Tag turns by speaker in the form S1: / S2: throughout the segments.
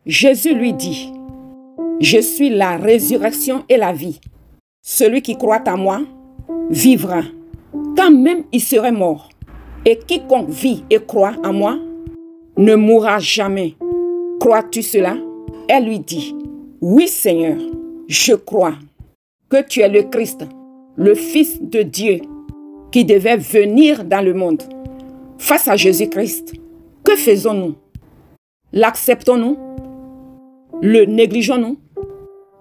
S1: Jésus lui dit, « Je suis la résurrection et la vie. Celui qui croit en moi vivra, quand même il serait mort. Et quiconque vit et croit en moi ne mourra jamais. Crois-tu cela ?» Elle lui dit, « Oui Seigneur, je crois que tu es le Christ, le Fils de Dieu, qui devait venir dans le monde. » Face à Jésus-Christ, que faisons-nous? L'acceptons-nous? Le négligeons-nous?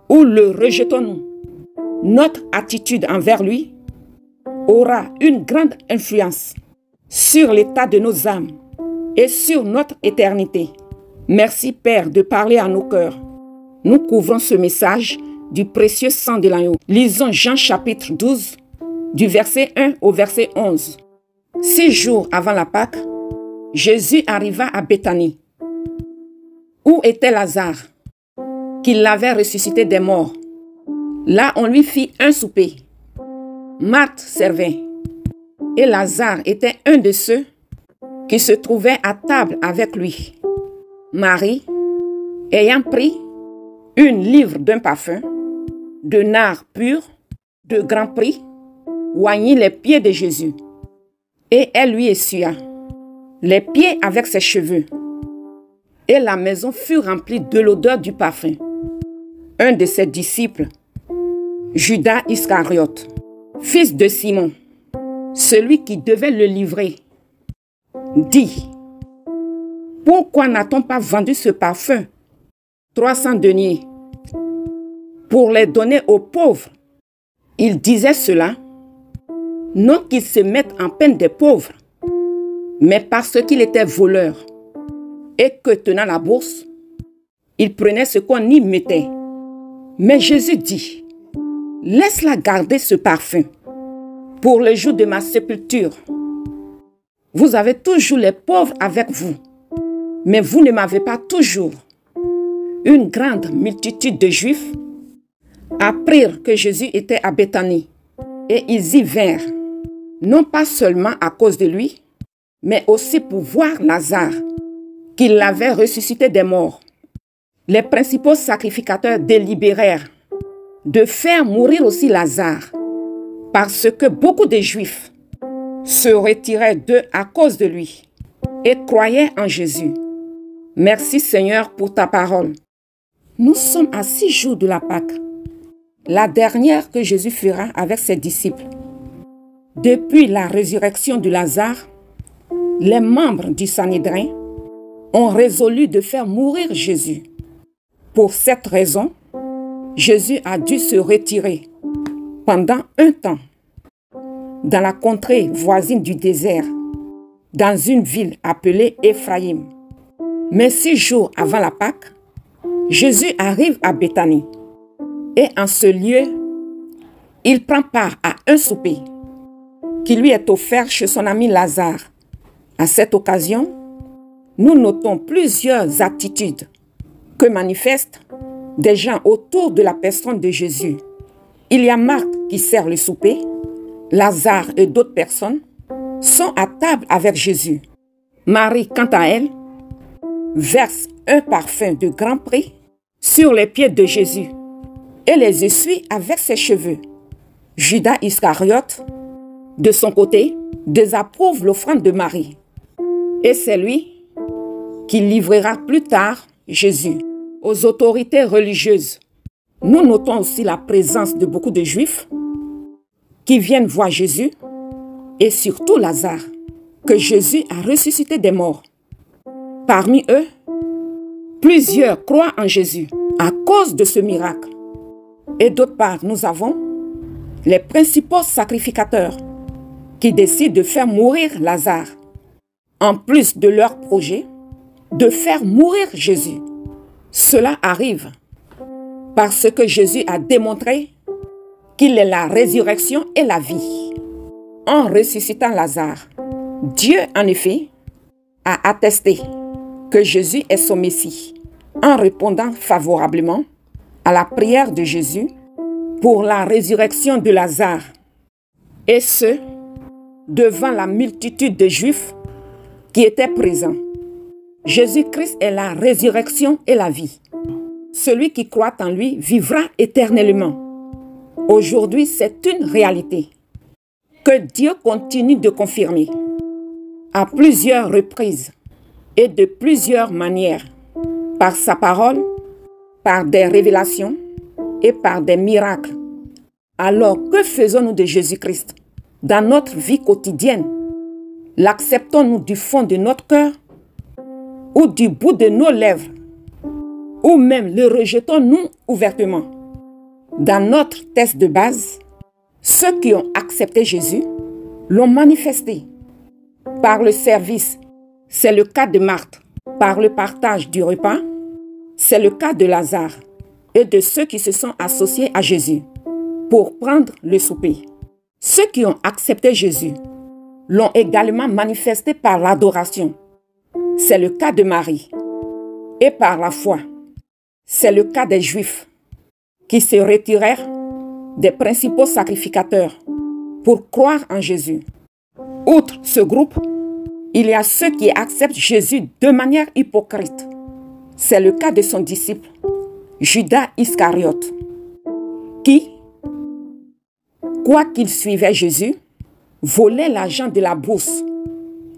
S1: Ou le rejetons-nous? Notre attitude envers lui aura une grande influence sur l'état de nos âmes et sur notre éternité. Merci Père de parler à nos cœurs. Nous couvrons ce message du précieux sang de l'agneau. Lisons Jean chapitre 12, du verset 1 au verset 11. 6 jours avant la Pâque, Jésus arriva à Béthanie, où était Lazare, qui l'avait ressuscité des morts. Là, on lui fit un souper. Marthe servait, et Lazare était un de ceux qui se trouvaient à table avec lui. Marie, ayant pris une livre d'un parfum, de nard pur, de grand prix, oignit les pieds de Jésus, et elle lui essuya les pieds avec ses cheveux. Et la maison fut remplie de l'odeur du parfum. Un de ses disciples, Judas Iscariote, fils de Simon, celui qui devait le livrer, dit, « Pourquoi n'a-t-on pas vendu ce parfum 300 deniers pour les donner aux pauvres ?» Il disait cela, non qu'il se mette en peine des pauvres, mais parce qu'il était voleur et que, tenant la bourse, il prenait ce qu'on y mettait. Mais Jésus dit, « Laisse-la garder ce parfum pour le jour de ma sépulture. Vous avez toujours les pauvres avec vous, mais vous ne m'avez pas toujours. » Une grande multitude de Juifs apprirent que Jésus était à Béthanie, et ils y vinrent, non pas seulement à cause de lui, mais aussi pour voir Lazare, qui l'avait ressuscité des morts. Les principaux sacrificateurs délibérèrent de faire mourir aussi Lazare, parce que beaucoup de Juifs se retiraient d'eux à cause de lui et croyaient en Jésus. Merci Seigneur pour ta parole. Nous sommes à 6 jours de la Pâque, la dernière que Jésus fera avec ses disciples. Depuis la résurrection de Lazare, les membres du Sanhédrin ont résolu de faire mourir Jésus. Pour cette raison, Jésus a dû se retirer pendant un temps dans la contrée voisine du désert, dans une ville appelée Éphraïm. Mais 6 jours avant la Pâque, Jésus arrive à Béthanie et en ce lieu, il prend part à un souper qui lui est offert chez son ami Lazare. À cette occasion, nous notons plusieurs attitudes que manifestent des gens autour de la personne de Jésus. Il y a Marthe qui sert le souper, Lazare et d'autres personnes sont à table avec Jésus. Marie, quant à elle, verse un parfum de grand prix sur les pieds de Jésus et les essuie avec ses cheveux. Judas Iscariote, de son côté, désapprouve l'offrande de Marie. Et c'est lui qui livrera plus tard Jésus aux autorités religieuses. Nous notons aussi la présence de beaucoup de Juifs qui viennent voir Jésus et surtout Lazare, que Jésus a ressuscité des morts. Parmi eux, plusieurs croient en Jésus à cause de ce miracle. Et d'autre part, nous avons les principaux sacrificateurs qui décident de faire mourir Lazare, en plus de leur projet de faire mourir Jésus. Cela arrive parce que Jésus a démontré qu'il est la résurrection et la vie. En ressuscitant Lazare, Dieu, en effet, a attesté que Jésus est son Messie, en répondant favorablement à la prière de Jésus pour la résurrection de Lazare, et ce, devant la multitude de Juifs qui étaient présents. Jésus-Christ est la résurrection et la vie. Celui qui croit en lui vivra éternellement. Aujourd'hui, c'est une réalité que Dieu continue de confirmer à plusieurs reprises et de plusieurs manières, par sa parole, par des révélations et par des miracles. Alors, que faisons-nous de Jésus-Christ dans notre vie quotidienne? L'acceptons-nous du fond de notre cœur ou du bout de nos lèvres, ou même le rejetons-nous ouvertement? Dans notre test de base, ceux qui ont accepté Jésus l'ont manifesté par le service. C'est le cas de Marthe. Par le partage du repas, c'est le cas de Lazare et de ceux qui se sont associés à Jésus pour prendre le souper. Ceux qui ont accepté Jésus l'ont également manifesté par l'adoration. C'est le cas de Marie. Et par la foi, c'est le cas des Juifs qui se retirèrent des principaux sacrificateurs pour croire en Jésus. Outre ce groupe, il y a ceux qui acceptent Jésus de manière hypocrite. C'est le cas de son disciple, Judas Iscariote, qui, quoiqu'il suivait Jésus, volait l'argent de la bourse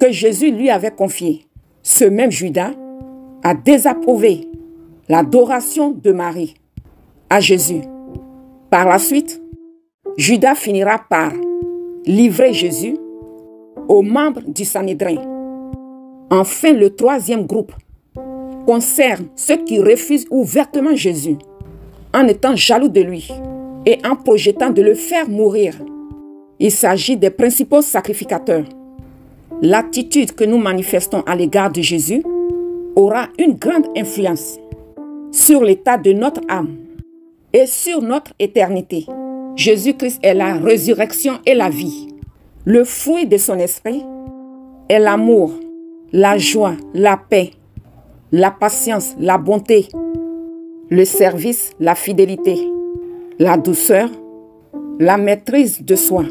S1: que Jésus lui avait confié. Ce même Judas a désapprouvé l'adoration de Marie à Jésus. Par la suite, Judas finira par livrer Jésus aux membres du Sanhédrin. Enfin, le troisième groupe concerne ceux qui refusent ouvertement Jésus en étant jaloux de lui et en projetant de le faire mourir. Il s'agit des principaux sacrificateurs. L'attitude que nous manifestons à l'égard de Jésus aura une grande influence sur l'état de notre âme et sur notre éternité. Jésus-Christ est la résurrection et la vie. Le fruit de son esprit est l'amour, la joie, la paix, la patience, la bonté, le service, la fidélité, la douceur, la maîtrise de soi.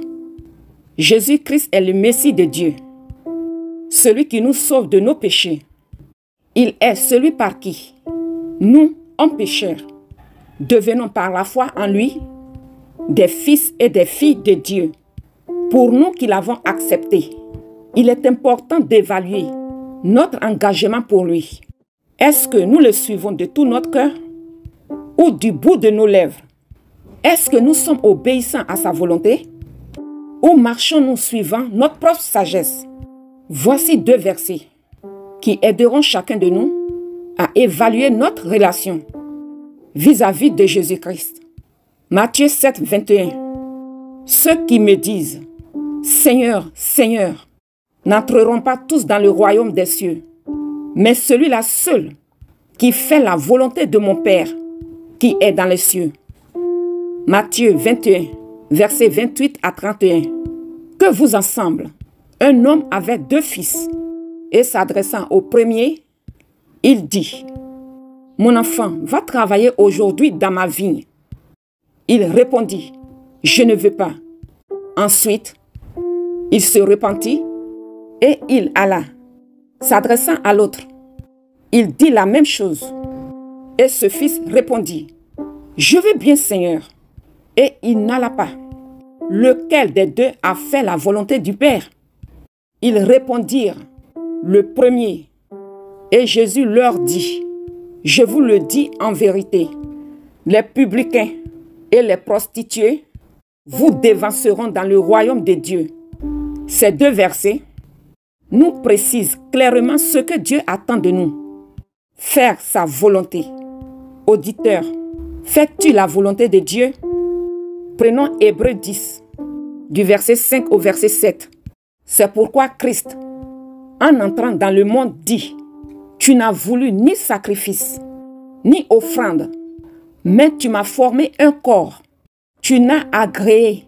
S1: Jésus-Christ est le Messie de Dieu, celui qui nous sauve de nos péchés. Il est celui par qui nous, hommes pécheurs, devenons par la foi en lui des fils et des filles de Dieu. Pour nous qui l'avons accepté, il est important d'évaluer notre engagement pour lui. Est-ce que nous le suivons de tout notre cœur ou du bout de nos lèvres? Est-ce que nous sommes obéissants à sa volonté ou marchons-nous suivant notre propre sagesse? Voici 2 versets qui aideront chacun de nous à évaluer notre relation vis-à-vis de Jésus-Christ. Matthieu 7, 21. Ceux qui me disent « Seigneur, Seigneur » n'entreront pas tous dans le royaume des cieux, mais celui-là seul qui fait la volonté de mon Père qui est dans les cieux. Matthieu 21, versets 28 à 31. Que vous ensemble, un homme avait 2 fils, et s'adressant au premier, il dit « Mon enfant, va travailler aujourd'hui dans ma vigne. » Il répondit « Je ne veux pas. » Ensuite, il se repentit et il alla. S'adressant à l'autre, il dit la même chose. Et ce fils répondit « Je veux bien, Seigneur. » Et il n'alla pas. Lequel des 2 a fait la volonté du Père? Ils répondirent « Le premier. » Et Jésus leur dit « Je vous le dis en vérité, les publicains et les prostituées vous dévanceront dans le royaume de Dieu. » Ces 2 versets nous précisent clairement ce que Dieu attend de nous. Faire sa volonté. Auditeur, fais-tu la volonté de Dieu? Prenons Hébreux 10, du verset 5 au verset 7. C'est pourquoi Christ, en entrant dans le monde, dit « Tu n'as voulu ni sacrifice, ni offrande, mais tu m'as formé un corps. Tu n'as agréé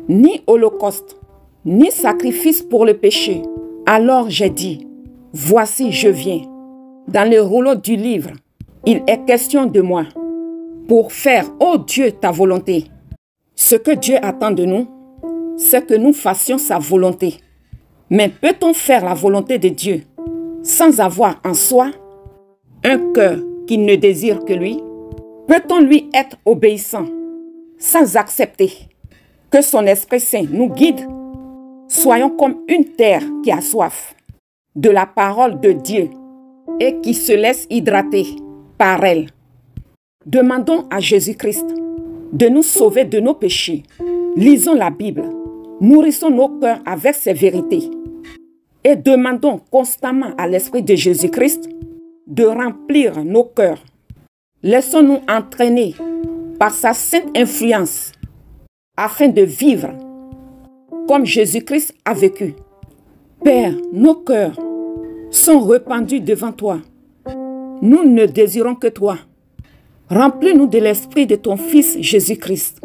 S1: ni holocauste, ni sacrifice pour le péché. Alors j'ai dit, voici je viens. » Dans le rouleau du livre, il est question de moi, pour faire, ô Dieu, ta volonté. Ce que Dieu attend de nous, c'est que nous fassions sa volonté. Mais peut-on faire la volonté de Dieu sans avoir en soi un cœur qui ne désire que lui? Peut-on lui être obéissant sans accepter que son Esprit Saint nous guide? Soyons comme une terre qui a soif de la parole de Dieu et qui se laisse hydrater par elle. Demandons à Jésus-Christ de nous sauver de nos péchés. Lisons la Bible, nourrissons nos cœurs avec ses vérités et demandons constamment à l'Esprit de Jésus-Christ de remplir nos cœurs. Laissons-nous entraîner par sa sainte influence afin de vivre comme Jésus-Christ a vécu. Père, nos cœurs sont rependus devant toi. Nous ne désirons que toi. Remplis-nous de l'esprit de ton Fils Jésus-Christ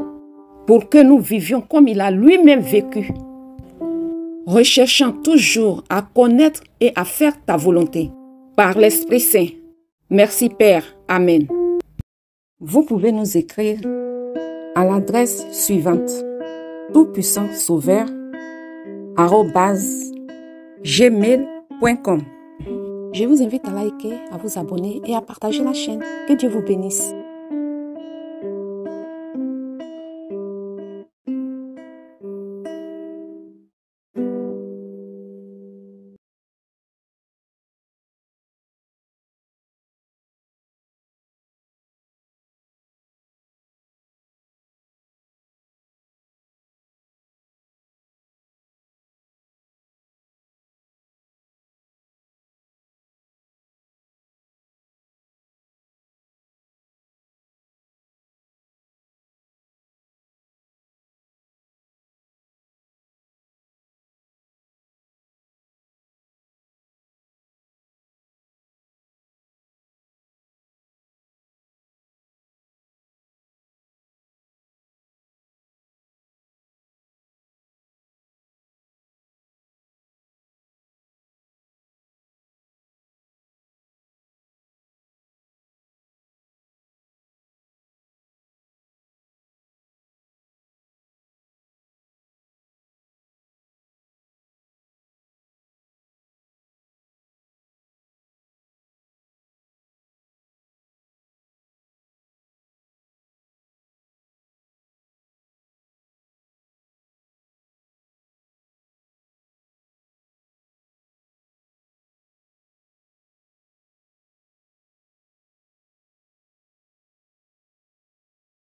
S1: pour que nous vivions comme il a lui-même vécu, recherchant toujours à connaître et à faire ta volonté par l'Esprit Saint. Merci Père. Amen. Vous pouvez nous écrire à l'adresse suivante: tout-puissant sauveur @gmail.com. Je vous invite à liker, à vous abonner et à partager la chaîne. Que Dieu vous bénisse.